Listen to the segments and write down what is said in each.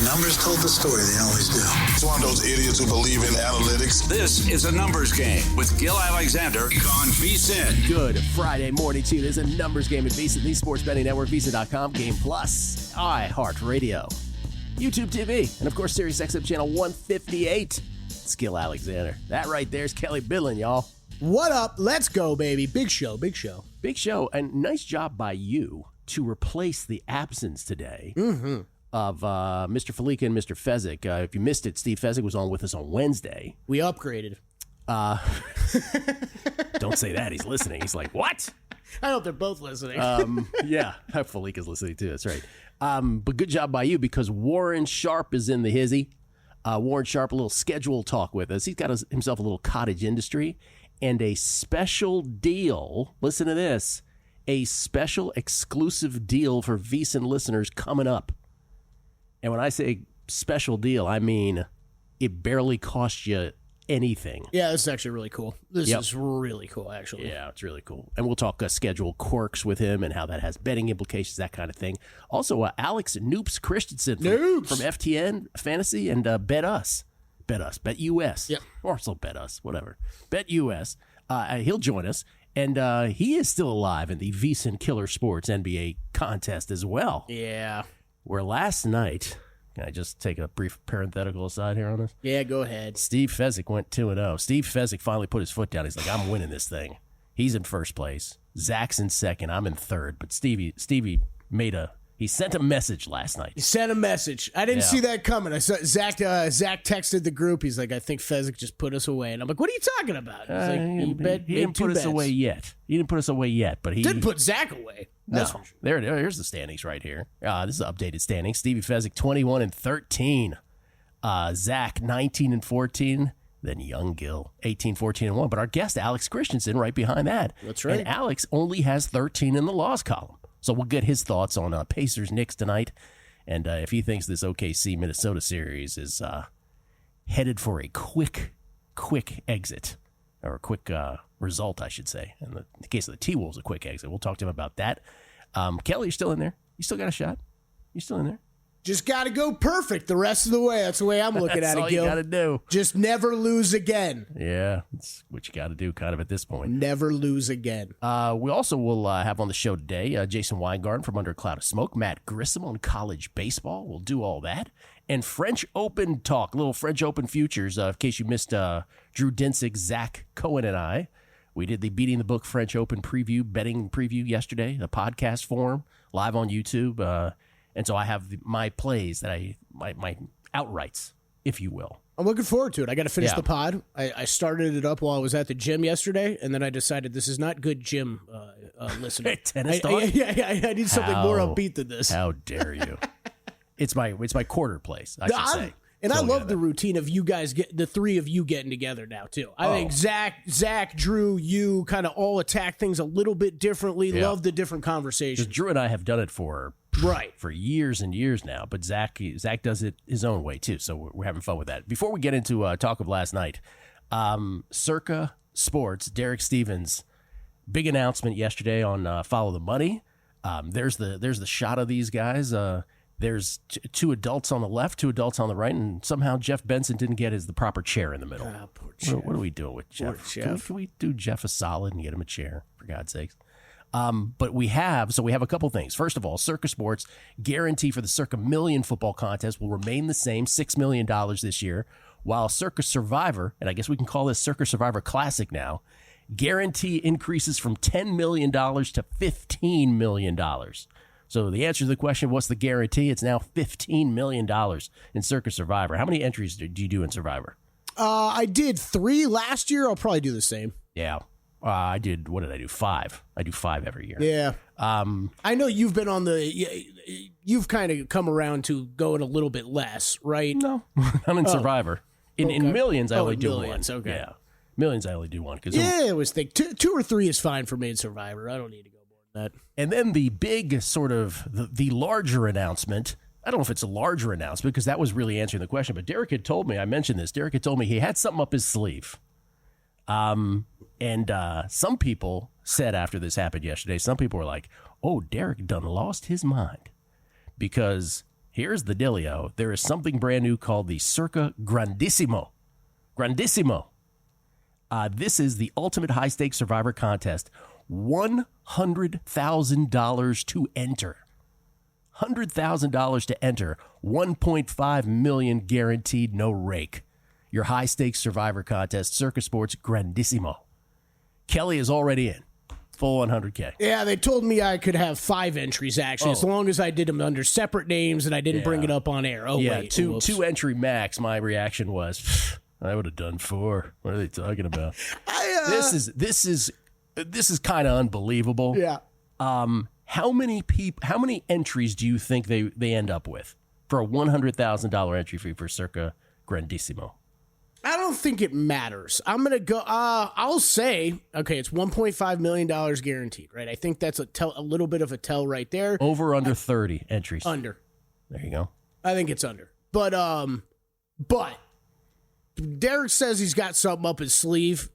numbers told the story. They always do. It's one of those idiots who believe in analytics. This is a numbers game with Gill Alexander on VSiN. Good Friday morning to you. There's a numbers game at VSiN, the Sports Betting Network, VSiN.com, Game Plus, iHeartRadio, YouTube TV, and of course, Sirius XM Channel 158. It's Gill Alexander. That right there is Kelley Bydlon, y'all. What up? Let's go, baby. Big show, big show. Big show, and nice job by you to replace the absence today of Mr. Falika and Mr. Fezzik. If you missed it, Steve Fezzik was on with us on Wednesday. We upgraded. Don't say that. He's listening. He's like, what? I hope they're both listening. Yeah, Falika's listening too. That's right. But good job by you because Warren Sharp is in the hizzy. Warren Sharp, a little schedule talk with us. He's got himself a little cottage industry and a special deal. Listen to this. A special exclusive deal for VSiN listeners coming up. And when I say special deal, I mean it barely costs you anything. Yeah, this is actually really cool. This is really cool, actually. Yeah, it's really cool. And we'll talk schedule quirks with him and how that has betting implications, that kind of thing. Also, Alex Noops Christenson from FTN Fantasy and BetUS. BetUS. Yep. Or also BetUS, whatever. BetUS. He'll join us. And he is still alive in the VSiN Killer Sports NBA contest as well. Yeah. Where last night, can I just take a brief parenthetical aside here on this? Yeah, go ahead. Steve Fezzik went 2-0. Steve Fezzik finally put his foot down. He's like, I'm winning this thing. He's in first place. Zach's in second. I'm in third. But Stevie he sent a message last night. He sent a message. I didn't see that coming. I saw Zach texted the group. He's like, I think Fezzik just put us away. And I'm like, what are you talking about? He's like, he didn't put us away yet. He didn't put us away yet, but he didn't put Zach away. That's for sure. Here's the standings right here. This is updated standings. Stevie Fezzik 21-13. Zach 19-14. Then young Gill 18-14-1. But our guest Alex Christenson right behind that. That's right. And Alex only has 13 in the loss column. So we'll get his thoughts on Pacers Knicks tonight, and if he thinks this OKC Minnesota series is headed for a quick exit, or a quick result, I should say. In the case of the T-Wolves, a quick exit. We'll talk to him about that. Kelley, you're still in there. You still got a shot. You still in there. Just got to go perfect the rest of the way. That's the way I'm looking at it, Gil. That's all you got to do. Just never lose again. Yeah, that's what you got to do kind of at this point. Never lose again. We also will have on the show today Jason Weingarten from Under a Cloud of Smoke, Matt Grissom on college baseball. We'll do all that. And French Open talk, little French Open futures. In case you missed Drew Dinsick, Zach Cohen, and I. We did the Beating the Book French Open betting preview yesterday, the podcast form, live on YouTube. And so I have my plays that my outrights, if you will. I'm looking forward to it. I got to finish the pod. I started it up while I was at the gym yesterday, and then I decided this is not good gym listening. Tennis talk? I need something more upbeat than this. How dare you? It's my quarter place, I should say. And I love the routine of you guys, the three of you getting together now, too. I think Zach, Drew, you kind of all attack things a little bit differently. Yeah. Love the different conversations. Drew and I have done it for years and years now, but Zach does it his own way, too, so we're having fun with that. Before we get into talk of last night, Circa Sports, Derek Stevens, big announcement yesterday on Follow the Money. There's the shot of these guys. There's two adults on the left, two adults on the right, and somehow Jeff Benson didn't get the proper chair in the middle. Poor Jeff. What are we doing with Jeff? Can we do Jeff a solid and get him a chair, for God's sakes? But we have a couple things. First of all, Circa Sports guarantee for the Circa Million football contest will remain the same, $6 million this year, while Circa Survivor, and I guess we can call this Circa Survivor Classic now, guarantee increases from $10 million to $15 million. So the answer to the question, what's the guarantee? It's now $15 million in Circa Survivor. How many entries do you do in Survivor? I did 3 last year. I'll probably do the same. Yeah. What did I do? 5. I do 5 every year. Yeah. I know you've been on you've kind of come around to going a little bit less, right? No, I'm in Survivor. In Millions, I only do Millions, one. Okay. Yeah. Millions, I only do one. I always think 2 or 3 is fine for me in Survivor. I don't need to go more than that. And then the big sort of the larger announcement. I don't know if it's a larger announcement because that was really answering the question. But Derek had told me, I mentioned this. Derek had told me he had something up his sleeve. And some people said after this happened yesterday, some people were like, "Oh, Derek done lost his mind," because Here's the dealio. There is something brand new called the Circa Grandissimo. Grandissimo. This is the ultimate high-stakes survivor contest. $100,000 to enter. $100,000 to enter. $1.5 million guaranteed, no rake. Your high-stakes survivor contest, Circa Sports Grandissimo. Kelley is already in. Full 100K. Yeah, they told me I could have 5 entries, actually, as long as I did them under separate names and I didn't bring it up on air. Oh, yeah, wait. two entry max. My reaction was, I would have done 4. What are they talking about? This is kind of unbelievable. Yeah. How many entries do you think they end up with for a $100,000 entry fee for Circa Grandissimo? I don't think it matters. I'm going to go, I'll say, okay, it's $1.5 million guaranteed, right? I think that's a little bit of a tell right there. Over under 30 entries. Under. There you go. I think it's under. But Derek says he's got something up his sleeve.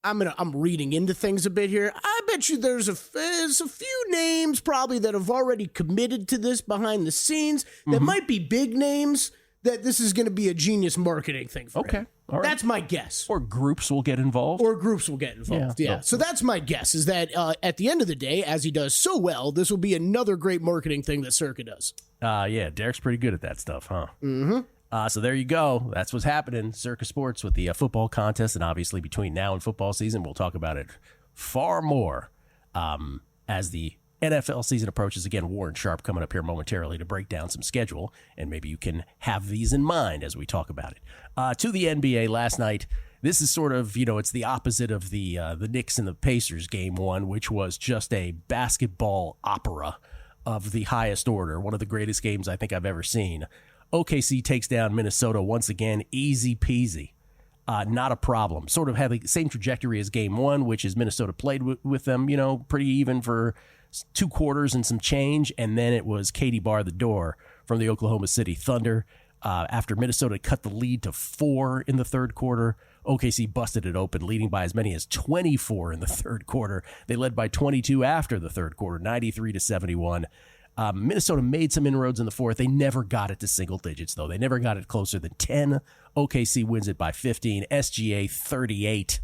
I'm reading into things a bit here. I bet you there's a few names probably that have already committed to this behind the scenes that might be big names that this is going to be a genius marketing thing for him. All right. That's my guess. Or groups will get involved. Yeah. So that's my guess is that at the end of the day, as he does so well, this will be another great marketing thing that Circa does. Yeah, Derek's pretty good at that stuff, huh? Mm-hmm. So there you go. That's what's happening. Circa Sports with the football contest. And obviously between now and football season, we'll talk about it far more as the NFL season approaches. Again, Warren Sharp coming up here momentarily to break down some schedule. And maybe you can have these in mind as we talk about it. To the NBA last night, this is sort of, it's the opposite of the Knicks and the Pacers game 1, which was just a basketball opera of the highest order. One of the greatest games I think I've ever seen. OKC takes down Minnesota once again, easy peasy. Not a problem. Sort of had the same trajectory as game 1, which is Minnesota played with them, pretty even for 2 quarters and some change. And then it was Katie bar the door from the Oklahoma City Thunder. After Minnesota cut the lead to 4 in the third quarter, OKC busted it open, leading by as many as 24 in the third quarter. They led by 22 after the third quarter, 93-71. Minnesota made some inroads in the fourth. They never got it to single digits, though. They never got it closer than 10. OKC wins it by 15. SGA 38.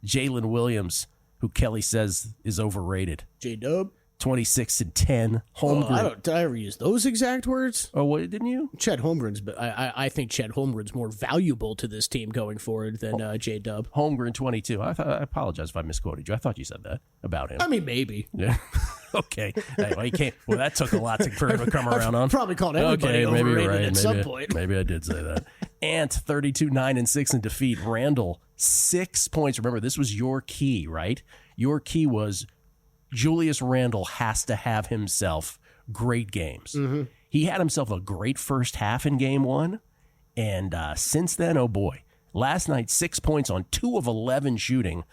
Jalen Williams, who Kelley says is overrated. J-Dub. 26 and 10. Holmgren. Did I ever use those exact words? Oh, what, didn't you? Chet Holmgren's, but I think Chet Holmgren's more valuable to this team going forward than J-Dub. Holmgren 22. I apologize if I misquoted you. I thought you said that about him. I mean, maybe. Yeah. Okay. Well, he can't. Well, that took a lot for him to come around on. Probably called everybody overrated at some point. Maybe I did say that. Ant 32-9-6 in defeat. Randall 6 points. Remember, this was your key, right? Your key was Julius Randle has to have himself great games. Mm-hmm. He had himself a great first half in game 1. And since then, oh boy. Last night, 6 points on 2 of 11 shooting.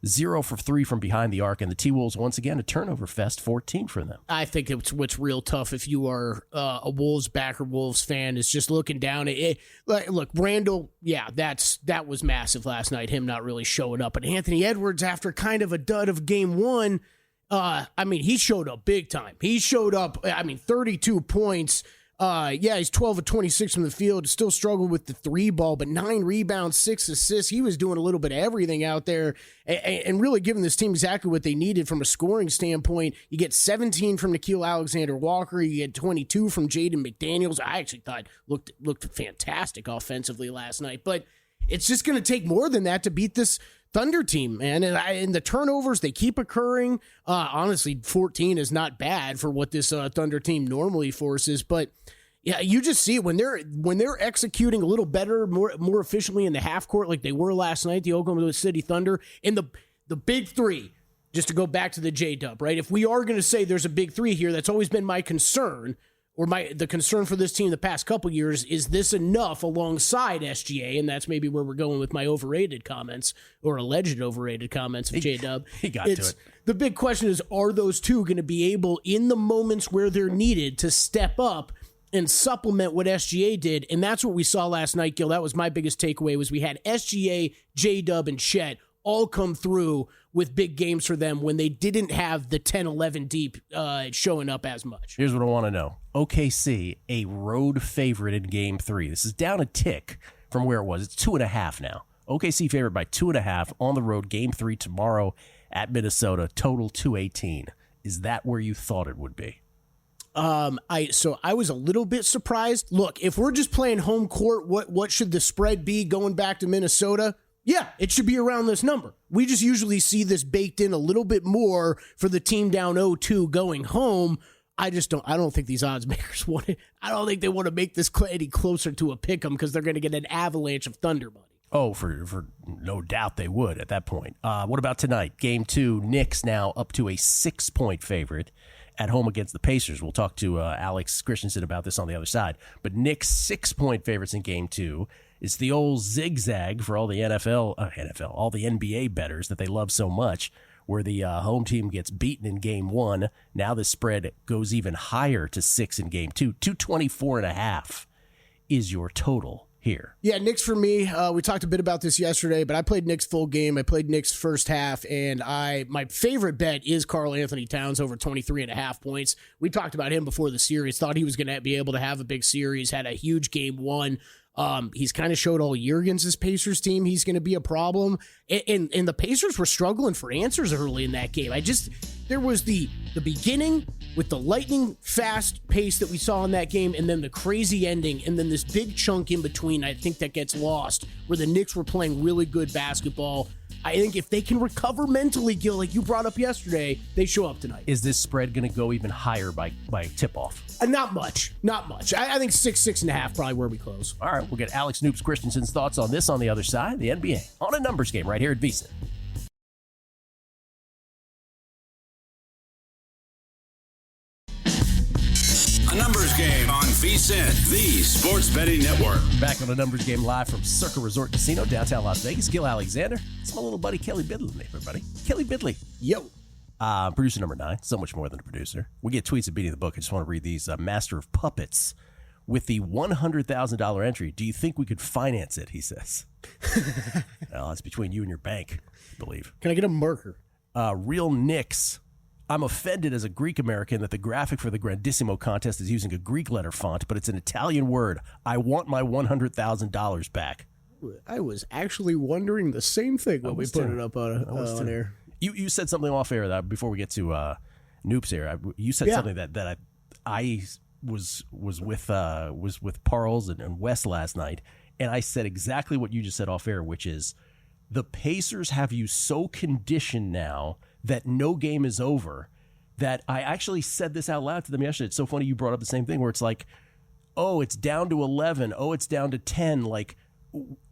0 for 3 from behind the arc, and the T-Wolves, once again, a turnover fest, 14 for them. I think it's what's real tough if you are a Wolves backer, Wolves fan, is just looking down at it. Look, Randall, yeah, that was massive last night, him not really showing up. But Anthony Edwards, after kind of a dud of game 1, he showed up big time. He showed up, 32 points. He's 12 of 26 from the field. Still struggled with the 3 ball, but 9 rebounds, 6 assists. He was doing a little bit of everything out there and really giving this team exactly what they needed from a scoring standpoint. You get 17 from Nickeil Alexander-Walker. You get 22 from Jaden McDaniels. I actually thought looked fantastic offensively last night, but it's just going to take more than that to beat this Thunder team, man. And the turnovers, they keep occurring. Honestly, 14 is not bad for what this Thunder team normally forces, but yeah, you just see it when they're executing a little better, more efficiently in the half court like they were last night, the Oklahoma City Thunder, and the big 3, just to go back to the J-Dub, right? If we are going to say there's a big 3 here, that's always been my concern, or the concern for this team the past couple years, is this enough alongside SGA? And that's maybe where we're going with my overrated comments, or alleged overrated comments of J-Dub. He got to it. The big question is, are those two going to be able, in the moments where they're needed, to step up and supplement what SGA did? And that's what we saw last night, Gill. That was my biggest takeaway, was we had SGA, J-Dub, and Chet all come through with big games for them when they didn't have the 10-11 deep showing up as much. Here's what I want to know. OKC, a road favorite in Game 3. This is down a tick from where it was. It's 2.5 now. OKC favored by 2.5 on the road. Game 3 tomorrow at Minnesota. Total 218. Is that where you thought it would be? I was a little bit surprised. Look, if we're just playing home court, what should the spread be going back to Minnesota? Yeah, it should be around this number. We just usually see this baked in a little bit more for the team down 0-2 going home. I don't think these odds makers want it. I don't think they want to make this any closer to a pick 'em because they're going to get an avalanche of Thunder money. Oh, for no doubt they would at that point. What about tonight? Game 2, Knicks now up to a 6-point favorite at home against the Pacers. We'll talk to Alex Christenson about this on the other side. But Knicks 6-point favorites in Game 2. It's the old zigzag for all the all the NBA bettors that they love so much, where the home team gets beaten in Game 1. Now the spread goes even higher to 6 in Game 2. 224.5 is your total here. Yeah, Knicks for me. We talked a bit about this yesterday, but I played Knicks full game. I played Knicks first half, and my favorite bet is Karl Anthony Towns over 23.5 points. We talked about him before the series. Thought he was going to be able to have a big series. Had a huge Game 1. He's kind of showed all year against this Pacers team he's going to be a problem. And the Pacers were struggling for answers early in that game. There was the beginning with the lightning fast pace that we saw in that game, and then the crazy ending, and then this big chunk in between, I think that gets lost, where the Knicks were playing really good basketball. I think if they can recover mentally, Gill, like you brought up yesterday, they show up tonight. Is this spread going to go even higher by tip-off? Not much. I think 6.5 probably where we close. All right, we'll get Alex Noops Christensen's thoughts on this on the other side, the NBA, on a numbers game right here at VSiN. A numbers game on VSiN, the sports betting network. Back on a numbers game live from Circa Resort Casino, downtown Las Vegas. Gill Alexander. It's my little buddy, Kelley Bydlon, everybody. Kelley Bydlon. Yo. Producer number 9, so much more than a producer. We get tweets at beating the book. I just want to read these. Master of Puppets with the $100,000 entry. Do you think we could finance it? He says. Well, it's between you and your bank, I believe. Can I get a marker? Real Knicks. I'm offended as a Greek American that the graphic for the Grandissimo contest is using a Greek letter font, but it's an Italian word. I want my $100,000 back. I was actually wondering the same thing when we put it up on air. You said something off air that before we get to Noops here. You said something that I was with Parles and Wes last night, and I said exactly what you just said off air, which is the Pacers have you so conditioned now that no game is over, that I actually said this out loud to them yesterday. It's so funny you brought up the same thing where it's like, oh, it's down to 11. Oh, it's down to 10. Like,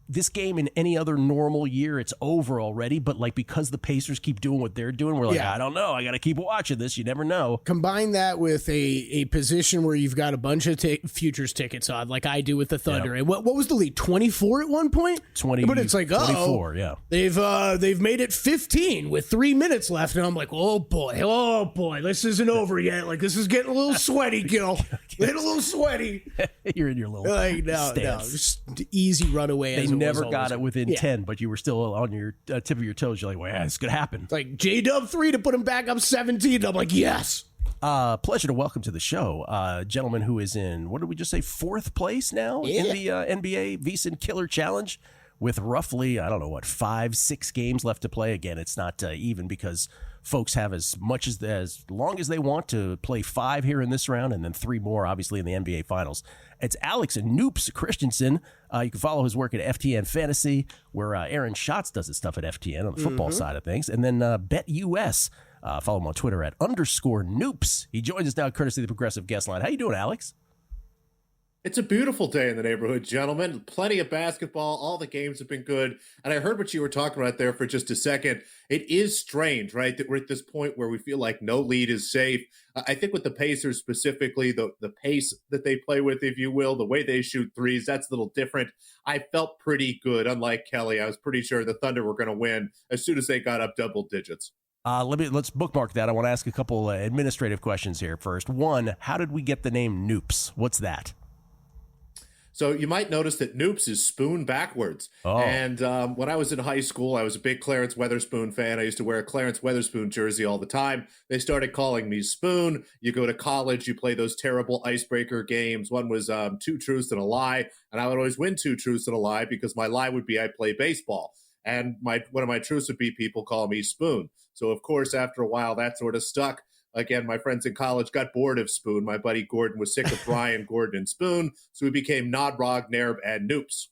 this game in any other normal year, it's over already. But like, because the Pacers keep doing what they're doing, we're like, I don't know. I got to keep watching this. You never know. Combine that with a position where you've got a bunch of futures tickets on, like I do with the Thunder. And what was the lead? 24 at one point? 20. But it's like, 24, yeah. They've made it 15 with 3 minutes left. And I'm like, oh boy, this isn't over yet. Like, this is getting a little sweaty, Gill. Getting a little sweaty. You're in your little no, just easy runaway. They never got it within 10, but you were still on your tip of your toes. You're like, well, this could happen. It's like J-Dub 3 to put him back up 17. I'm like, yes. Pleasure to welcome to the show a gentleman who is in, what did we just say, 4th place now in the NBA VSiN Killer Challenge with roughly, 5-6 games left to play. Again, it's not even because folks have as long as they want to play 5 here in this round and then 3 more, obviously, in the NBA Finals. It's Alex and Noops Christenson. You can follow his work at FTN Fantasy, where Aaron Schatz does his stuff at FTN on the football side of things. And then BetUS. Follow him on Twitter at _Noops. He joins us now courtesy of the Progressive Guest Line. How you doing, Alex? It's a beautiful day in the neighborhood, gentlemen. Plenty of basketball. All the games have been good. And I heard what you were talking about there for just a second. It is strange, right, that we're at this point where we feel like no lead is safe. I think with the Pacers specifically, the pace that they play with, if you will, the way they shoot threes, that's a little different. I felt pretty good. Unlike Kelley, I was pretty sure the Thunder were going to win as soon as they got up double digits. Let's bookmark that. I want to ask a couple administrative questions here first. One, how did we get the name Noops? What's that? So you might notice that Noops is spoon backwards. Oh. And when I was in high school, I was a big Clarence Weatherspoon fan. I used to wear a Clarence Weatherspoon jersey all the time. They started calling me Spoon. You go to college, you play those terrible icebreaker games. One was 2 truths and a lie. And I would always win 2 truths and a lie because my lie would be I play baseball. And one of my truths would be people call me Spoon. So, of course, after a while, that sort of stuck. Again, my friends in college got bored of Spoon. My buddy Gordon was sick of Brian, Gordon, and Spoon. So we became Nod, Rog, Nerb, and Noops.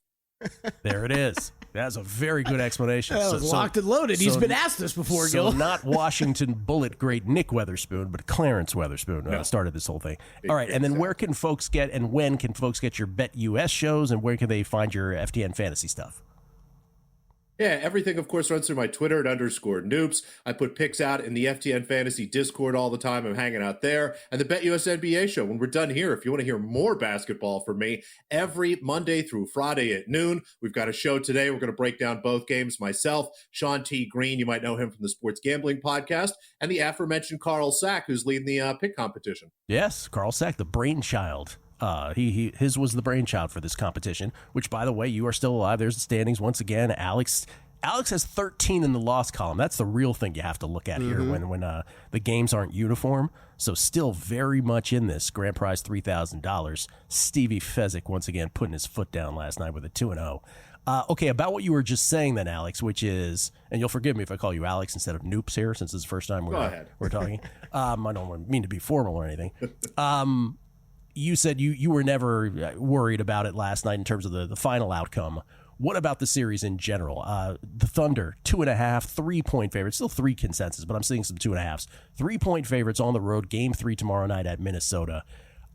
There it is. That's a very good explanation. That was locked and loaded. He's been asked this before, so Gill. Not Washington Bullet great Nick Weatherspoon, but Clarence Weatherspoon started this whole thing. All right, and then where can folks get and when can folks get your BetUS shows, and where can they find your FTN fantasy stuff? Yeah, everything, of course, runs through my Twitter at _Noops. I put picks out in the FTN Fantasy Discord all the time. I'm hanging out there. And the BetUS NBA show, when we're done here, if you want to hear more basketball from me, every Monday through Friday at noon, we've got a show today. We're going to break down both games. Myself, Sean T. Green, you might know him from the Sports Gambling Podcast, and the aforementioned Carl Sack, who's leading the pick competition. Yes, Carl Sack, the brainchild. His was the brainchild for this competition, which, by the way, you are still alive. There's the standings once again. Alex has 13 in the loss column. That's the real thing you have to look at here when the games aren't uniform. So still very much in this. Grand prize $3,000. Stevie Fezzik once again putting his foot down last night with a 2-0. Okay, about what you were just saying then, Alex, which is, and you'll forgive me if I call you Alex instead of Noops here, since it's the first time we're talking. I don't mean to be formal or anything. You said you were never worried about it last night in terms of the final outcome. What about the series in general? The Thunder, 2.5, 3-point favorites, still 3 consensus, but I'm seeing some 2.5s. 3-point favorites on the road, game 3 tomorrow night at Minnesota.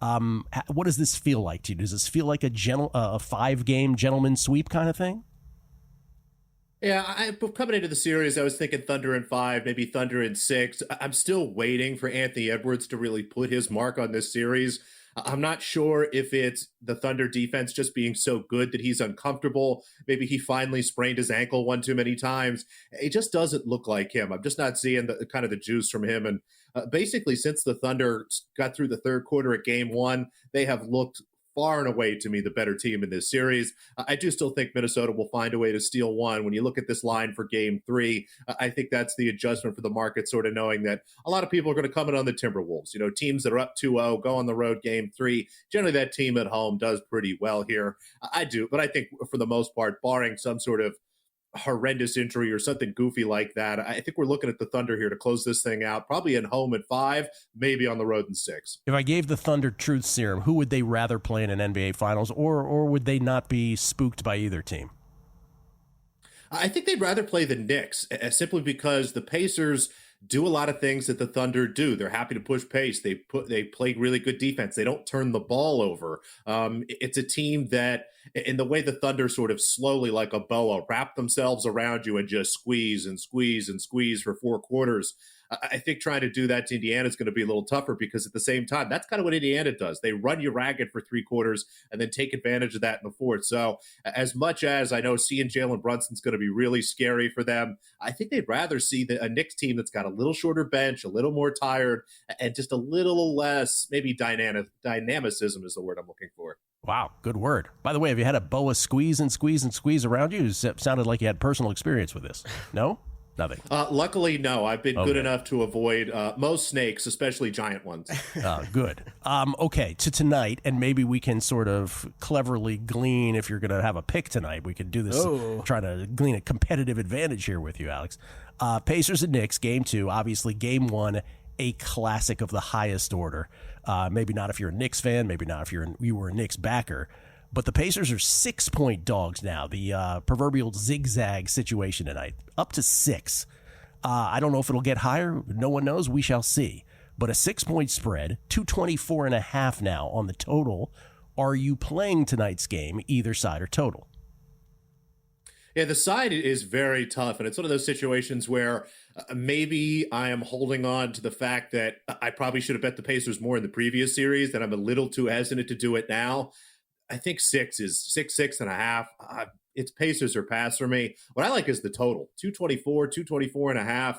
What does this feel like to you? Does this feel like a 5-game gentleman sweep kind of thing? Yeah, coming into the series, I was thinking Thunder in 5, maybe Thunder in 6. I'm still waiting for Anthony Edwards to really put his mark on this series. I'm not sure if it's the Thunder defense just being so good that he's uncomfortable. Maybe he finally sprained his ankle one too many times. It just doesn't look like him. I'm just not seeing the kind of the juice from him. And basically, since the Thunder got through the third quarter at game 1, they have looked far and away, to me, the better team in this series. I do still think Minnesota will find a way to steal one. When you look at this line for game 3, I think that's the adjustment for the market, sort of knowing that a lot of people are going to come in on the Timberwolves. You know, teams that are up 2-0, go on the road game 3. Generally, that team at home does pretty well here. I do, but I think for the most part, barring some sort of horrendous injury or something goofy like that, I think we're looking at the Thunder here to close this thing out, probably at home at 5, maybe on the road in 6. If I gave the Thunder truth serum, who would they rather play in an NBA Finals, or would they not be spooked by either team? I think they'd rather play the Knicks, simply because the Pacers do a lot of things that the Thunder do. They're happy to push pace. They play really good defense. They don't turn the ball over. It's a team that, in the way the Thunder sort of slowly, like a boa, wrap themselves around you and just squeeze and squeeze and squeeze for 4 quarters. I think trying to do that to Indiana is going to be a little tougher, because at the same time, that's kind of what Indiana does. They run you ragged for 3 quarters and then take advantage of that in the fourth. So as much as I know seeing Jalen Brunson's going to be really scary for them, I think they'd rather see a Knicks team that's got a little shorter bench, a little more tired, and just a little less, maybe dynamicism is the word I'm looking for. Wow, good word. By the way, have you had a boa squeeze and squeeze and squeeze around you? It sounded like you had personal experience with this. No? Nothing. Luckily, no. I've been good enough to avoid most snakes, especially giant ones. Good. Okay, to tonight, and maybe we can sort of cleverly glean, if you're going to have a pick tonight, we can do this, try to glean a competitive advantage here with you, Alex. Pacers and Knicks, game 2, obviously game 1, a classic of the highest order. Maybe not if you're a Knicks fan, maybe not if you were a Knicks backer. But the Pacers are 6-point dogs now. The proverbial zigzag situation tonight, up to 6. I don't know if it'll get higher. No one knows. We shall see. But a 6-point spread, 224.5 now on the total. Are you playing tonight's game, either side or total? Yeah, the side is very tough, and it's one of those situations where maybe I am holding on to the fact that I probably should have bet the Pacers more in the previous series, that I'm a little too hesitant to do it now. I think 6.5. It's Pacers or pass for me. What I like is the total, 224.5.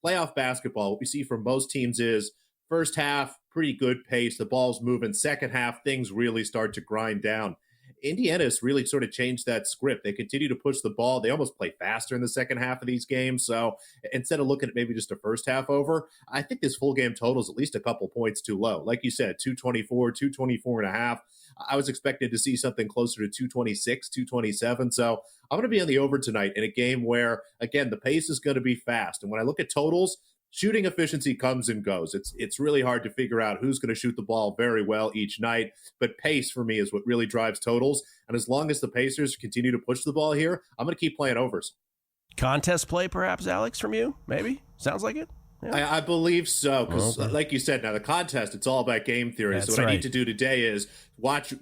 Playoff basketball, what we see from most teams is first half, pretty good pace. The ball's moving. Second half, things really start to grind down. Indiana has really sort of changed that script. They continue to push the ball. They almost play faster in the second half of these games. So instead of looking at maybe just a first half over, I think this full game total is at least a couple points too low. Like you said, 224, 224 and a half. I was expecting to see something closer to 226, 227. So I'm going to be on the over tonight in a game where, again, the pace is going to be fast. And when I look at totals, shooting efficiency comes and goes. It's really hard to figure out who's going to shoot the ball very well each night. But pace for me is what really drives totals. And as long as the Pacers continue to push the ball here, I'm going to keep playing overs. Contest play, perhaps, Alex, from you? Maybe? Sounds like it? Yeah. I believe so, because like you said, now the contest, it's all about game theory. That's so what right. I need to do today is watch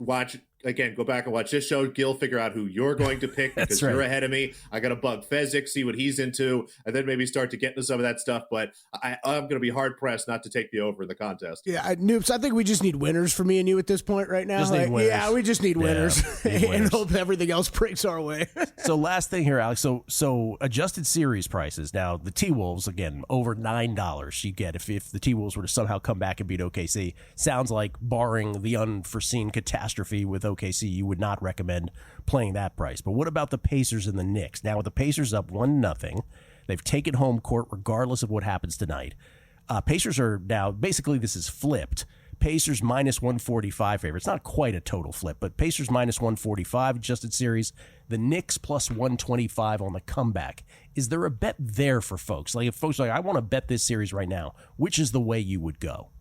again, go back and watch this show. Gill, figure out who you're going to pick because you're ahead of me. I got to bug Fezzik, see what he's into, and then maybe start to get into some of that stuff. But I'm going to be hard-pressed not to take the over in the contest. Yeah, Noops, I think we just need winners for me and you at this point right now. Just need winners. Yeah, we just need winners, need winners. and hope everything else breaks our way. So last thing here, Alex. So adjusted series prices. Now, the T-Wolves, again, over $9 you get if the T-Wolves were to somehow come back and beat OKC. Sounds like, barring the unforeseen catastrophe with OKC, you would not recommend playing that price. But what about the Pacers and the Knicks? Now, with the Pacers up 1-0, they've taken home court regardless of what happens tonight. Pacers are now, basically this is flipped. Pacers minus 145 favorites. Not quite a total flip, but Pacers minus 145 adjusted series. The Knicks plus 125 on the comeback. Is there a bet there for folks? Like if folks are like, I want to bet this series right now, which is the way you would go?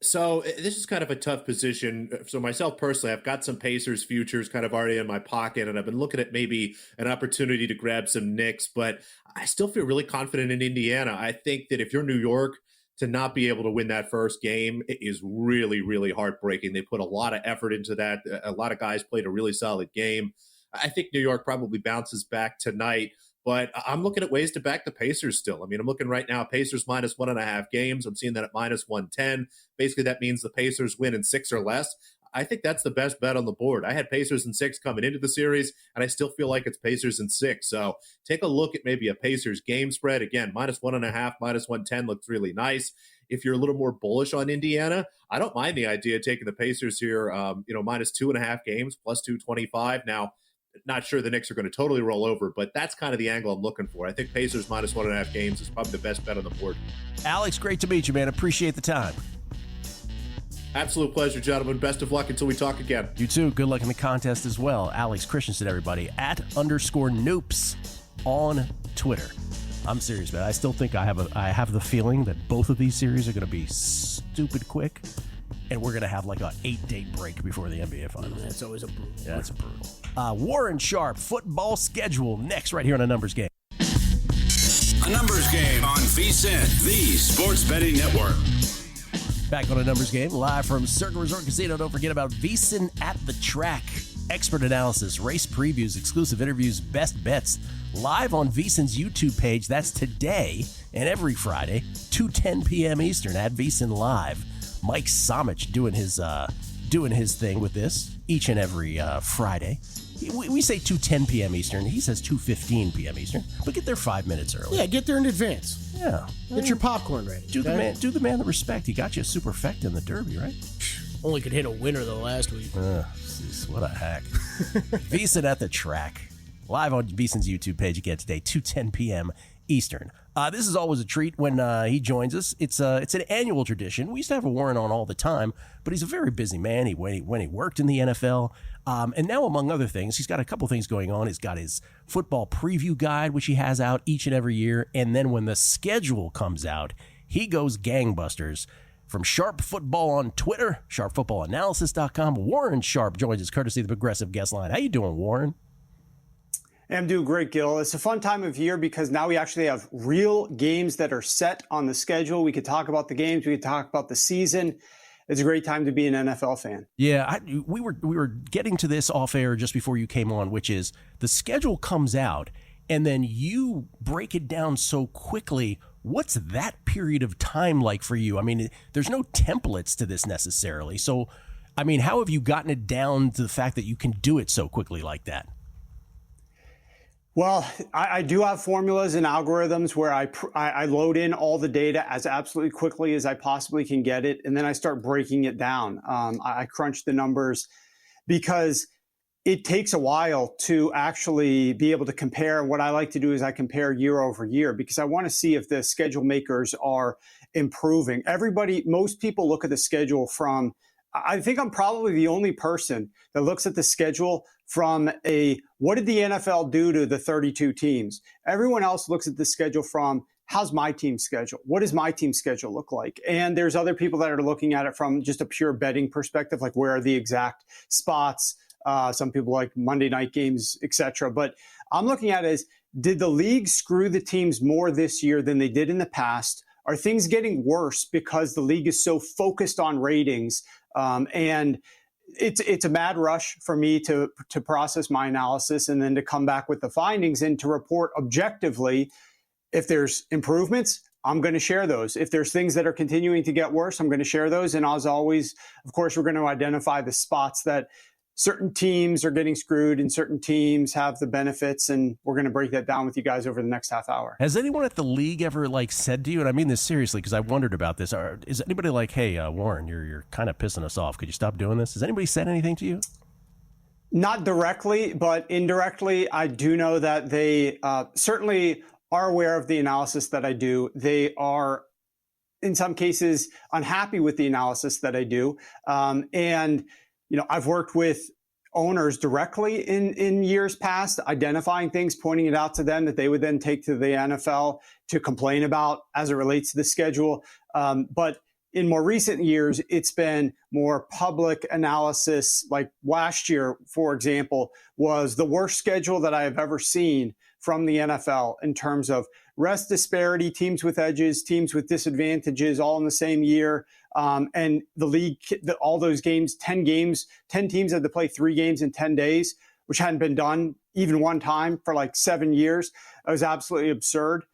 So this is kind of a tough position. So myself personally, I've got some Pacers futures kind of already in my pocket, and I've been looking at maybe an opportunity to grab some Knicks, but I still feel really confident in Indiana. I think that if you're New York, to not be able to win that first game, it is really, really heartbreaking. They put a lot of effort into that. A lot of guys played a really solid game. I think New York probably bounces back tonight. But I'm looking at ways to back the Pacers still. I mean, I'm looking right now, Pacers minus 1.5 games. I'm seeing that at minus 110. Basically, that means the Pacers win in 6 or less. I think that's the best bet on the board. I had Pacers in 6 coming into the series, and I still feel like it's Pacers in 6. So take a look at maybe a Pacers game spread. Again, minus 1.5, minus 110 looks really nice. If you're a little more bullish on Indiana, I don't mind the idea of taking the Pacers here, minus 2.5 games, plus 225. Now, not sure the Knicks are going to totally roll over, but that's kind of the angle I'm looking for. I think Pacers minus 1.5 games is probably the best bet on the board. Alex, great to meet you, man. Appreciate the time. Absolute pleasure, gentlemen. Best of luck until we talk again. You too. Good luck in the contest as well. Alex Christenson, everybody, at _Noops on Twitter. I'm serious, man. I still think I have the feeling that both of these series are going to be stupid quick, and we're going to have like an 8-day break before the NBA Finals. That's always a brutal. Yeah, that's brutal. Warren Sharp, football schedule, next right here on A Numbers Game. A Numbers Game on VSiN, the Sports Betting Network. Back on A Numbers Game, live from Circle Resort Casino. Don't forget about VSiN at the Track. Expert analysis, race previews, exclusive interviews, best bets. Live on VSiN's YouTube page. That's today and every Friday, 2:10 p.m. Eastern at VSiN Live. Mike Somich doing his thing with this each and every Friday. We say 2:10 p.m. Eastern. He says 2:15 p.m. Eastern. But get there 5 minutes early. Yeah, get there in advance. Yeah. Get your popcorn ready. Do the man the respect. He got you a superfecta in the Derby, right? Only could hit a winner though last week. What a hack. VSiN at the Track. Live on VSiN's YouTube page again today, 2:10 p.m. Eastern. This is always a treat when he joins us. It's an annual tradition. We used to have a Warren on all the time, but he's a very busy man. When he worked in the NFL, and now among other things, he's got a couple things going on. He's got his football preview guide, which he has out each and every year, and then when the schedule comes out, he goes gangbusters. From Sharp Football on Twitter, sharpfootballanalysis.com, Warren Sharp joins us courtesy of the Progressive Guest Line. How you doing, Warren? I'm doing great, Gill. It's a fun time of year because now we actually have real games that are set on the schedule. We could talk about the games. We could talk about the season. It's a great time to be an NFL fan. Yeah, we were getting to this off air just before you came on, which is the schedule comes out and then you break it down so quickly. What's that period of time like for you? I mean, there's no templates to this necessarily. So, I mean, how have you gotten it down to the fact that you can do it so quickly like that? Well, I do have formulas and algorithms where I load in all the data as absolutely quickly as I possibly can get it, and then I start breaking it down. I crunch the numbers because it takes a while to actually be able to compare. What I like to do is I compare year over year because I want to see if the schedule makers are improving. Most people look at the schedule from, I think I'm probably the only person that looks at the schedule from what did the NFL do to the 32 teams? Everyone else looks at the schedule from, how's my team's schedule? What does my team's schedule look like? And there's other people that are looking at it from just a pure betting perspective, like where are the exact spots? Some people like Monday night games, etc. But I'm looking at it as, did the league screw the teams more this year than they did in the past? Are things getting worse because the league is so focused on ratings? And it's a mad rush for me to process my analysis and then to come back with the findings and to report objectively. If there's improvements, I'm going to share those. If there's things that are continuing to get worse, I'm going to share those. And as always, of course, we're going to identify the spots that certain teams are getting screwed and certain teams have the benefits. And we're going to break that down with you guys over the next half hour. Has anyone at the league ever said to you, and I mean this seriously because I wondered about this, is anybody like, hey, Warren, you're kind of pissing us off. Could you stop doing this? Has anybody said anything to you? Not directly, but indirectly, I do know that they certainly are aware of the analysis that I do. They are, in some cases, unhappy with the analysis that I do. And I've worked with owners directly in years past, identifying things, pointing it out to them that they would then take to the NFL to complain about as it relates to the schedule. But in more recent years, it's been more public analysis. Like last year, for example, was the worst schedule that I have ever seen from the NFL in terms of rest disparity, teams with edges, teams with disadvantages, all in the same year. And the league, all those games, 10 teams had to play 3 games in 10 days, which hadn't been done even one time for 7 years. It was absolutely absurd.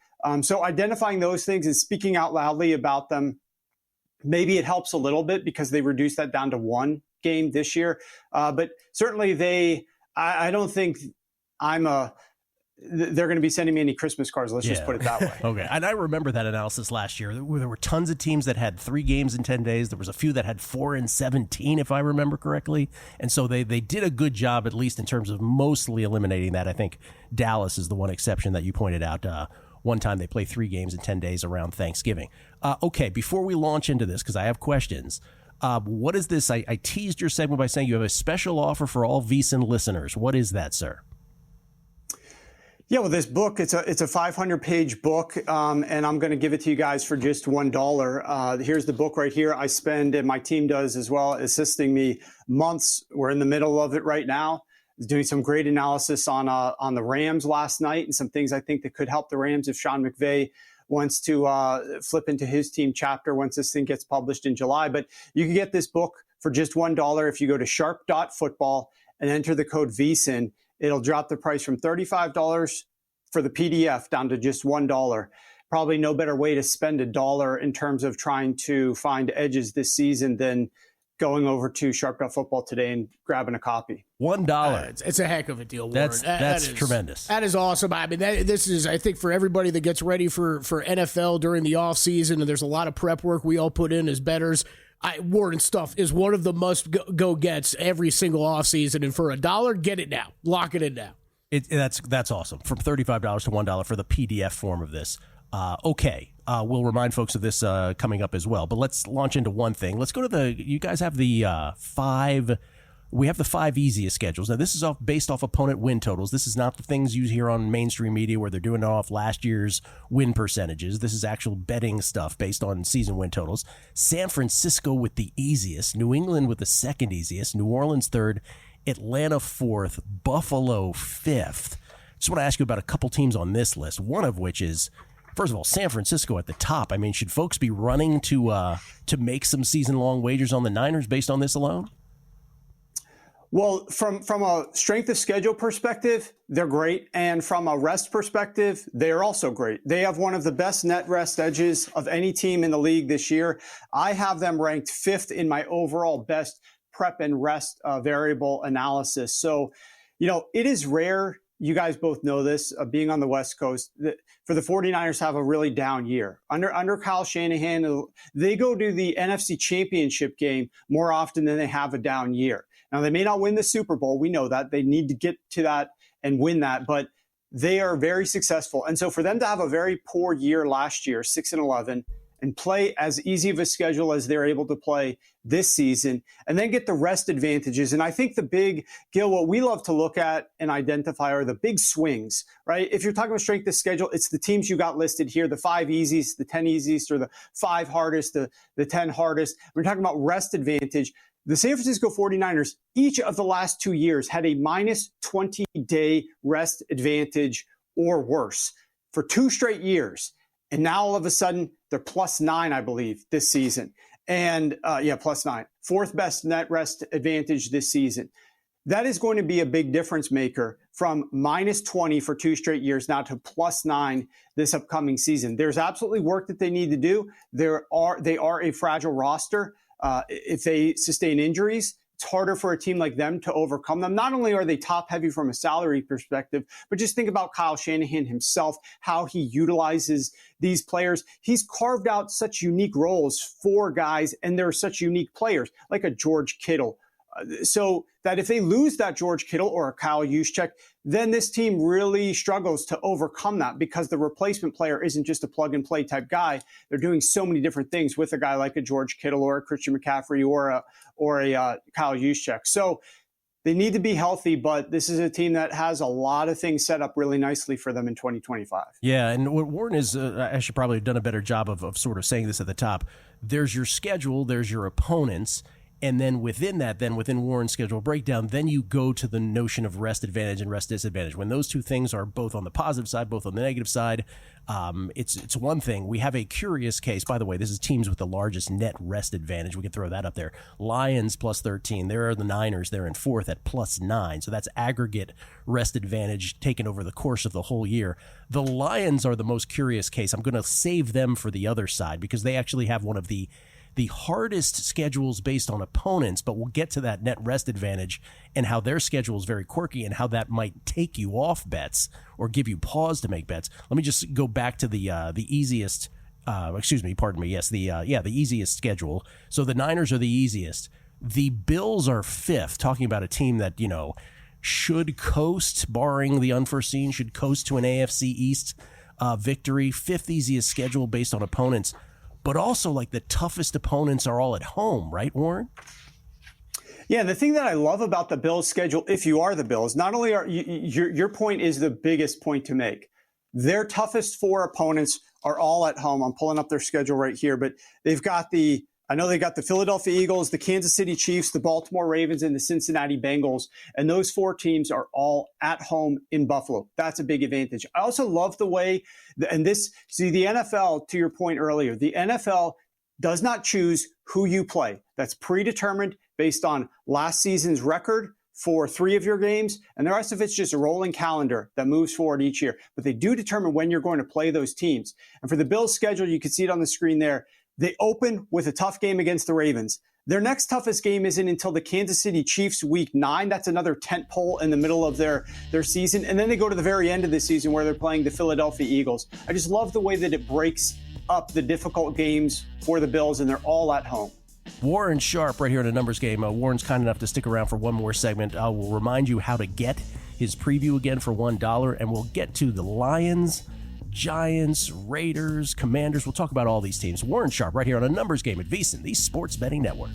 So identifying those things and speaking out loudly about them, maybe it helps a little bit because they reduced that down to 1 game this year. But certainly I don't think they're going to be sending me any Christmas cards. Let's just put it that way. Okay. And I remember that analysis last year. There were tons of teams that had 3 games in 10 days. There was a few that had 4 in 17, if I remember correctly. And so they did a good job, at least in terms of mostly eliminating that. I think Dallas is the one exception that you pointed out. One time they played 3 games in 10 days around Thanksgiving. Okay, before we launch into this, because I have questions, what is this? I teased your segment by saying you have a special offer for all VSiN listeners. What is that, sir? Yeah, well, this book, it's a 500-page book, and I'm going to give it to you guys for just $1. Here's the book right here. I spend, and my team does as well, assisting me months. We're in the middle of it right now. Doing some great analysis on the Rams last night and some things I think that could help the Rams if Sean McVay wants to flip into his team chapter once this thing gets published in July. But you can get this book for just $1 if you go to sharp.football and enter the code VSiN. It'll drop the price from $35 for the PDF down to just $1. Probably no better way to spend $1 in terms of trying to find edges this season than going over to sharp.football today and grabbing a copy. $1. It's a heck of a deal, Warren. That's tremendous. That is awesome. I mean, this is, I think, for everybody that gets ready for NFL during the offseason, and there's a lot of prep work we all put in as bettors. Warren stuff is one of the must-go gets every single offseason, and for $1, get it now. Lock it in now. That's awesome. From $35 to $1 for the PDF form of this. Okay. We'll remind folks of this coming up as well. But let's launch into one thing. Let's go to you guys have the 5. We have the 5 easiest schedules. Now, this is based off opponent win totals. This is not the things you hear on mainstream media where they're doing it off last year's win percentages. This is actual betting stuff based on season win totals. San Francisco with the easiest, New England with the second easiest, New Orleans third, Atlanta fourth, Buffalo fifth. Just want to ask you about a couple teams on this list, one of which is, first of all, San Francisco at the top. I mean, should folks be running to make some season-long wagers on the Niners based on this alone? Well, from a strength of schedule perspective, they're great. And from a rest perspective, they are also great. They have one of the best net rest edges of any team in the league this year. I have them ranked 5th in my overall best prep and rest variable analysis. So, it is rare you guys both know this, being on the West Coast, for the 49ers have a really down year. Under Kyle Shanahan, they go to the NFC Championship game more often than they have a down year. Now, they may not win the Super Bowl. We know that. They need to get to that and win that, but they are very successful. And so for them to have a very poor year last year, 6-11, and play as easy of a schedule as they're able to play this season, and then get the rest advantages. And I think the big, Gill, what we love to look at and identify are the big swings, right? If you're talking about strength of schedule, it's the teams you got listed here, the 5 easiest, the 10 easiest, or the 5 hardest, the 10 hardest. We're talking about rest advantage. The San Francisco 49ers, each of the last 2 years, had a minus 20-day rest advantage or worse for 2 straight years. And now all of a sudden, they're +9, I believe, this season. And +9. 4th best net rest advantage this season. That is going to be a big difference maker from minus 20 for 2 straight years now to +9 this upcoming season. There's absolutely work that they need to do. They are a fragile roster. If they sustain injuries, it's harder for a team like them to overcome them. Not only are they top heavy from a salary perspective, but just think about Kyle Shanahan himself, how he utilizes these players. He's carved out such unique roles for guys, and they're such unique players, like a George Kittle. So that if they lose that George Kittle or a Kyle Juszczyk, then this team really struggles to overcome that because the replacement player isn't just a plug-and-play type guy. They're doing so many different things with a guy like a George Kittle or a Christian McCaffrey or a Kyle Juszczyk. So they need to be healthy, but this is a team that has a lot of things set up really nicely for them in 2025. Yeah, and what Warren is, I should probably have done a better job of sort of saying this at the top. There's your schedule, there's your opponents, and then within that, within Warren's schedule breakdown, then you go to the notion of rest advantage and rest disadvantage. When those two things are both on the positive side, both on the negative side, it's one thing. We have a curious case. By the way, this is teams with the largest net rest advantage. We can throw that up there. Lions +13. There are the Niners. They're in 4th at +9. So that's aggregate rest advantage taken over the course of the whole year. The Lions are the most curious case. I'm going to save them for the other side because they actually have one of the hardest schedules based on opponents, but we'll get to that net rest advantage and how their schedule is very quirky and how that might take you off bets or give you pause to make bets. Let me just go back to the easiest, the easiest schedule. So the Niners are the easiest. The Bills are 5th, talking about a team that, should coast, barring the unforeseen, should coast to an AFC East victory. 5th easiest schedule based on opponents. But also, like, the toughest opponents are all at home, right, Warren? Yeah, the thing that I love about the Bills' schedule, if you are the Bills, not only are your point is the biggest point to make. Their toughest 4 opponents are all at home. I'm pulling up their schedule right here, but they've got the Philadelphia Eagles, the Kansas City Chiefs, the Baltimore Ravens, and the Cincinnati Bengals. And those 4 teams are all at home in Buffalo. That's a big advantage. I also love the way, the NFL, to your point earlier, the NFL does not choose who you play. That's predetermined based on last season's record for 3 of your games, and the rest of it's just a rolling calendar that moves forward each year. But they do determine when you're going to play those teams. And for the Bills' schedule, you can see it on the screen there. They open with a tough game against the Ravens. Their next toughest game isn't until the Kansas City Chiefs week 9. That's another tent pole in the middle of their season. And then they go to the very end of the season where they're playing the Philadelphia Eagles. I just love the way that it breaks up the difficult games for the Bills, and they're all at home. Warren Sharp right here in a numbers game. Warren's kind enough to stick around for one more segment. I will remind you how to get his preview again for $1, and we'll get to the Lions, Giants, Raiders, Commanders. We'll talk about all these teams. Warren Sharp right here on a numbers game at VSiN, the Sports Betting Network.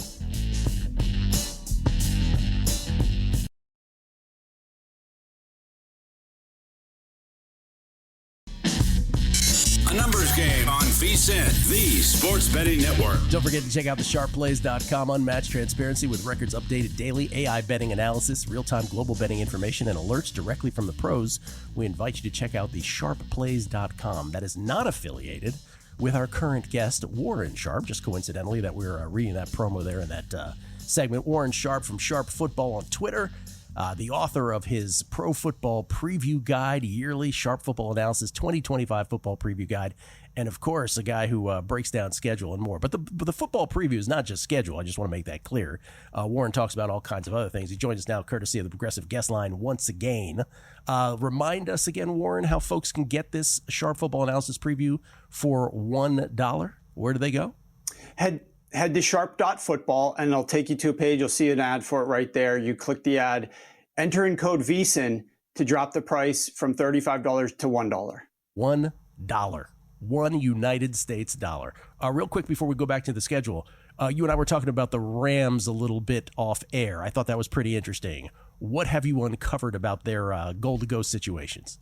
A numbers game on VSiN, the Sports Betting Network. Don't forget to check out the sharpplays.com. Unmatched transparency with records updated daily, AI betting analysis, real-time global betting information, and alerts directly from the pros. We invite you to check out the sharpplays.com. That is not affiliated with our current guest, Warren Sharp. Just coincidentally that we're reading that promo there in that segment. Warren Sharp from Sharp Football on Twitter. The author of his Pro Football Preview Guide, yearly Sharp Football Analysis 2025 Football Preview Guide, And, of course, a guy who breaks down schedule and more. But the football preview is not just schedule. I just want to make that clear. Warren talks about all kinds of other things. He joins us now courtesy of the Progressive Guest Line once again. Remind us again, Warren, how folks can get this Sharp Football Analysis preview for $1. Where do they go? Head to sharp.football, and it'll take you to a page. You'll see an ad for it right there. You click the ad, enter in code VSIN to drop the price from $35 to $1. $1. $1 United States dollar. Real quick before we go back to the schedule, you and I were talking about the Rams a little bit off air. I thought that was pretty interesting. What have you uncovered about their goal-to-go situations?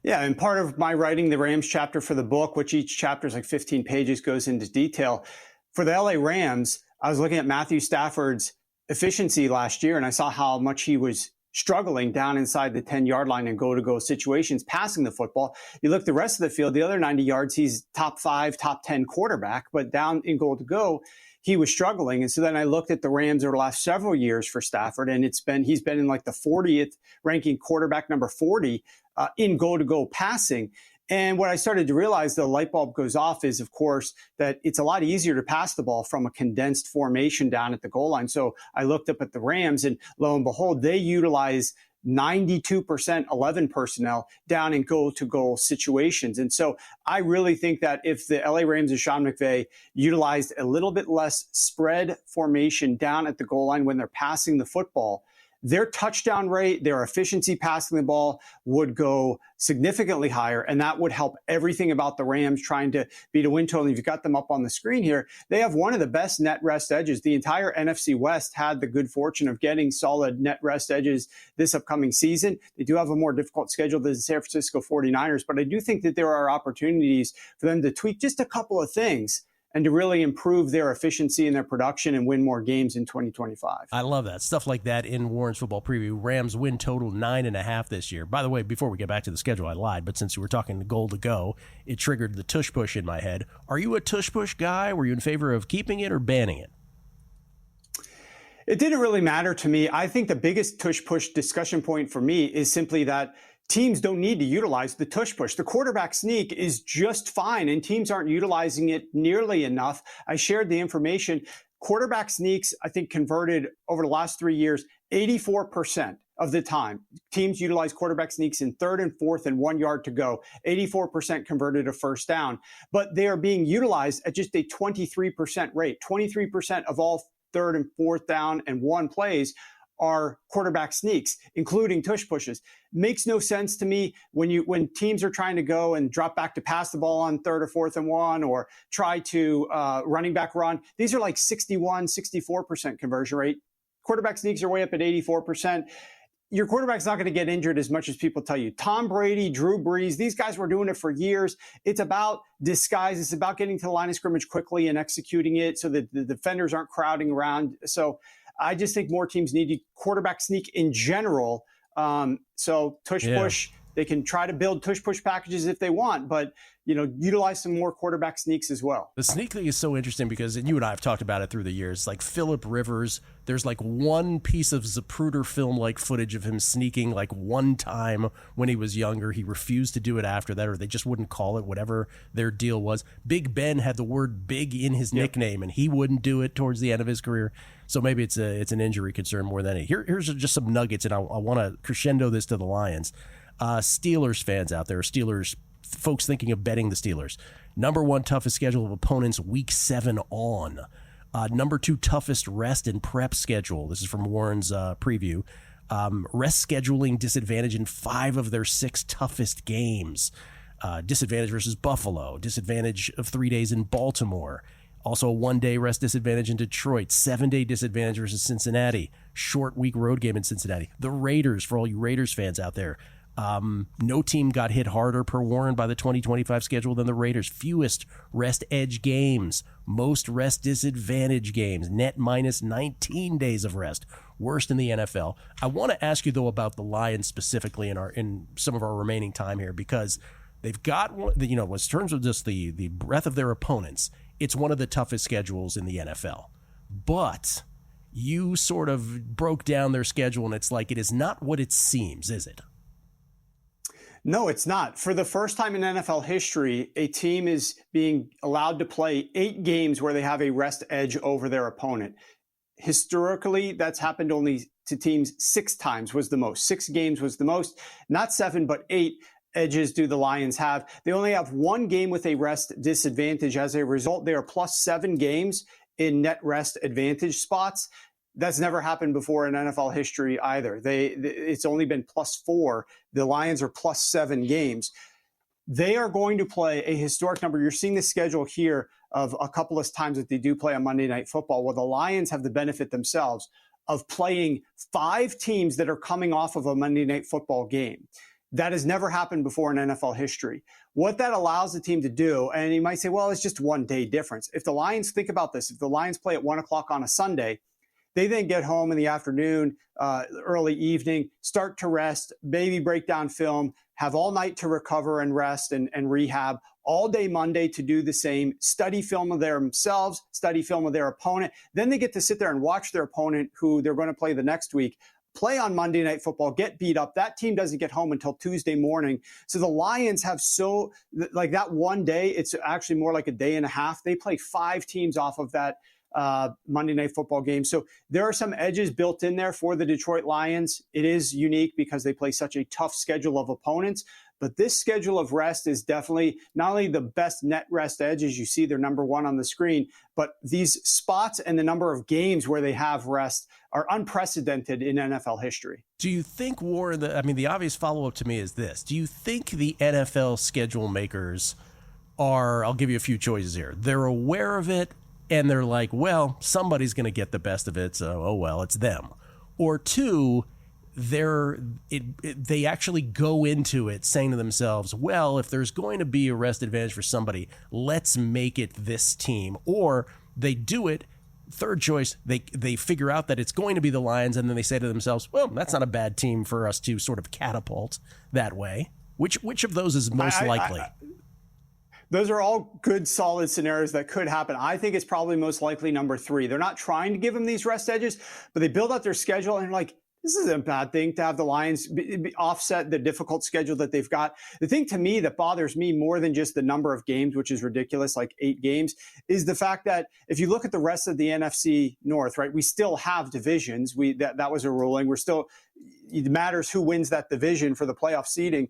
Yeah, and part of my writing the Rams chapter for the book, which each chapter is like 15 pages, goes into detail. For the LA Rams, I was looking at Matthew Stafford's efficiency last year, and I saw how much he was struggling down inside the 10-yard line in go-to-go situations, passing the football. You look at the rest of the field, the other 90 yards, he's top 5, top 10 quarterback, but down in goal-to-go, he was struggling. And so then I looked at the Rams over the last several years for Stafford, and he's been in like the 40th ranking quarterback, number 40 in go-to-go passing. And what I started to realize, the light bulb goes off, is, of course, that it's a lot easier to pass the ball from a condensed formation down at the goal line. So I looked up at the Rams, and lo and behold, they utilize 92% 11 personnel down in goal-to-goal situations. And so I really think that if the LA Rams and Sean McVay utilized a little bit less spread formation down at the goal line when they're passing the football, their touchdown rate, their efficiency passing the ball would go significantly higher, and that would help everything about the Rams trying to beat a win total. You've got them up on the screen here. They have one of the best net rest edges. The entire NFC West had the good fortune of getting solid net rest edges this upcoming season. They do have a more difficult schedule than the San Francisco 49ers, but I do think that there are opportunities for them to tweak just a couple of things and to really improve their efficiency and their production and win more games in 2025. I love that. Stuff like that in Warren's football preview. Rams win total 9.5 this year. By the way, before we get back to the schedule, I lied, but since you were talking goal to go, it triggered the tush push in my head. Are you a tush push guy? Were you in favor of keeping it or banning it? It didn't really matter to me. I think the biggest tush push discussion point for me is simply that teams don't need to utilize the tush push. The quarterback sneak is just fine, and teams aren't utilizing it nearly enough. I shared the information. Quarterback sneaks, I think, converted over the last 3 years, 84% of the time. Teams utilize quarterback sneaks in 3rd and 4th and 1 yard to go. 84% converted a first down. But they are being utilized at just a 23% rate. 23% of all 3rd and 4th down and 1 plays are quarterback sneaks, including tush pushes. Makes no sense to me when teams are trying to go and drop back to pass the ball on 3rd or 4th and 1, or try to running back run. These are like 61, 64% conversion rate. Quarterback sneaks are way up at 84%. Your quarterback's not going to get injured as much as people tell you. Tom Brady, Drew Brees, these guys were doing it for years. It's about disguise. It's about getting to the line of scrimmage quickly and executing it so that the defenders aren't crowding around. So I just think more teams need to quarterback sneak in general. So tush push, they can try to build tush push packages if they want, but utilize some more quarterback sneaks as well. The sneak thing is so interesting because, and you and I have talked about it through the years, like Phillip Rivers, there's like one piece of Zapruder film-like footage of him sneaking like one time when he was younger. He refused to do it after that, or they just wouldn't call it, whatever their deal was. Big Ben had the word big in his nickname, and he wouldn't do it towards the end of his career. So maybe it's an injury concern more than any. Here's just some nuggets, and I want to crescendo this to the Lions. Steelers fans out there, Steelers folks thinking of betting the Steelers. Number 1 toughest schedule of opponents week 7 on. Number 2 toughest rest and prep schedule. This is from Warren's preview. Rest scheduling disadvantage in 5 of their 6 toughest games. Disadvantage versus Buffalo. Disadvantage of 3 days in Baltimore. Also a 1-day rest disadvantage in Detroit. 7-day disadvantage versus Cincinnati. Short week road game in Cincinnati. The Raiders, for all you Raiders fans out there. No team got hit harder per Warren by the 2025 schedule than the Raiders. Fewest rest edge games, most rest disadvantage games, net minus 19 days of rest, worst in the NFL. I want to ask you though about the Lions specifically in some of our remaining time here, because they've got in terms of just the breadth of their opponents, it's one of the toughest schedules in the NFL. But you sort of broke down their schedule, and it's like it is not what it seems, is it? No, it's not. For the first time in NFL history, a team is being allowed to play 8 games where they have a rest edge over their opponent. Historically, that's happened only to teams 6 times was the most. 6 games was the most. Not 7, but 8 edges do the Lions have. They only have 1 game with a rest disadvantage. As a result, they are plus 7 games in net rest advantage spots. That's never happened before in NFL history either. It's only been plus 4. The Lions are plus 7 games. They are going to play a historic number. You're seeing the schedule here of a couple of times that they do play on Monday Night Football. Well, the Lions have the benefit themselves of playing 5 teams that are coming off of a Monday Night Football game. That has never happened before in NFL history. What that allows the team to do, and you might say, well, it's just 1 day difference. If the Lions, think about this, if the Lions play at 1 o'clock on a Sunday, they then get home in the afternoon, early evening, start to rest, maybe break down film, have all night to recover and rest and rehab, all day Monday to do the same, study film of themselves, study film of their opponent. Then they get to sit there and watch their opponent, who they're going to play the next week, play on Monday Night Football, get beat up. That team doesn't get home until Tuesday morning. So the Lions have like that 1 day, it's actually more like a day and a half. They play 5 teams off of that Monday Night Football game. So there are some edges built in there for the Detroit Lions. It is unique because they play such a tough schedule of opponents. But this schedule of rest is definitely not only the best net rest edge, as you see they're number 1 on the screen, but these spots and the number of games where they have rest are unprecedented in NFL history. Do you think, Warren, the obvious follow-up to me is this. Do you think the NFL schedule makers are, I'll give you a few choices here, they're aware of it and they're like, well, somebody's going to get the best of it, so, oh, well, it's them. Or 2, they actually go into it saying to themselves, well, if there's going to be a rest advantage for somebody, let's make it this team. Or they do it, third choice, they figure out that it's going to be the Lions, and then they say to themselves, well, that's not a bad team for us to sort of catapult that way. Which of those is most likely? Those are all good, solid scenarios that could happen. I think it's probably most likely number 3. They're not trying to give them these rest edges, but they build out their schedule and like, this isn't a bad thing to have the Lions offset the difficult schedule that they've got. The thing to me that bothers me more than just the number of games, which is ridiculous, like 8 games, is the fact that if you look at the rest of the NFC North, right, we still have divisions. That was a ruling. It matters who wins that division for the playoff seeding.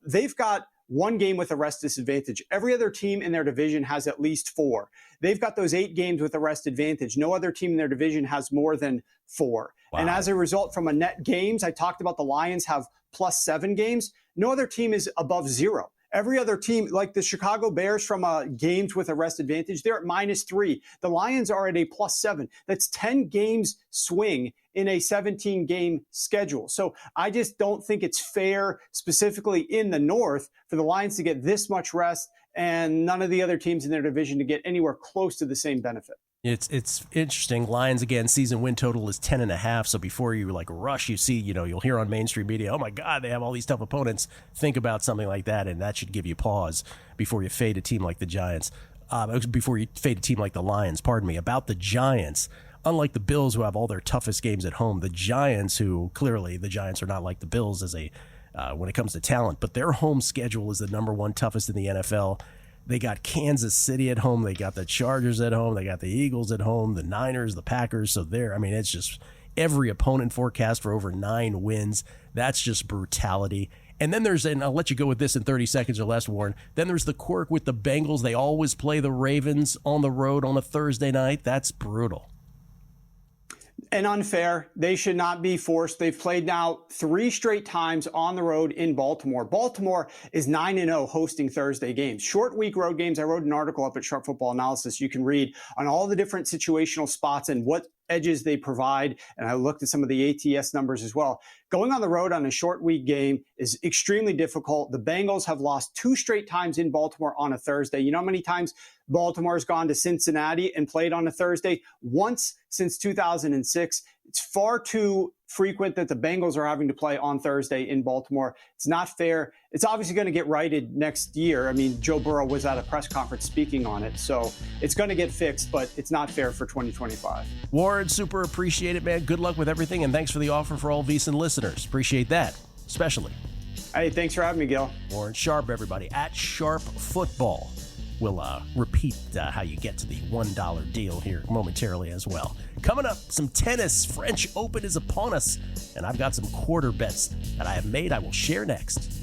They've got 1 game with a rest disadvantage. Every other team in their division has at least 4. They've got those 8 games with a rest advantage. No other team in their division has more than 4. Wow. And as a result, from a net games, I talked about the Lions have plus 7 games. No other team is above 0. Every other team, like the Chicago Bears from games with a rest advantage, they're at minus 3. The Lions are at a plus 7. That's 10 games swing in a 17-game schedule. So I just don't think it's fair, specifically in the North, for the Lions to get this much rest and none of the other teams in their division to get anywhere close to the same benefit. It's interesting. Lions, again, season win total is 10.5. So before you rush, you see, you'll hear on mainstream media, oh my God, they have all these tough opponents. Think about something like that, and that should give you pause before you fade a team like the Giants. Before you fade a team like the Lions, about the Giants. Unlike the Bills, who have all their toughest games at home, the Giants, who clearly the Giants are not like the Bills when it comes to talent, but their home schedule is the number 1 toughest in the NFL. They got Kansas City at home. They got the Chargers at home. They got the Eagles at home, the Niners, the Packers. So it's just every opponent forecast for over 9 wins. That's just brutality. And then and I'll let you go with this in 30 seconds or less, Warren. Then there's the quirk with the Bengals. They always play the Ravens on the road on a Thursday night. That's brutal. And unfair. They should not be forced. They've played now 3 straight times on the road in Baltimore. Baltimore is 9-0 hosting Thursday games. Short week road games. I wrote an article up at Sharp Football Analysis you can read on all the different situational spots and what edges they provide. And I looked at some of the ATS numbers as well. Going on the road on a short week game is extremely difficult. The Bengals have lost 2 straight times in Baltimore on a Thursday. You know how many times Baltimore's gone to Cincinnati and played on a Thursday? Once since 2006. It's far too frequent that the Bengals are having to play on Thursday in Baltimore. It's not fair. It's obviously going to get righted next year. I mean, Joe Burrow was at a press conference speaking on it. So it's going to get fixed, but it's not fair for 2025. Warren, super appreciate it, man. Good luck with everything, and thanks for the offer for all VSiN listeners. Appreciate that, especially. Hey, thanks for having me, Gill. Warren Sharp, everybody, at Sharp Football. We'll repeat how you get to the $1 deal here momentarily as well. Coming up, some tennis. French Open is upon us, and I've got some quarter bets that I have made I will share next.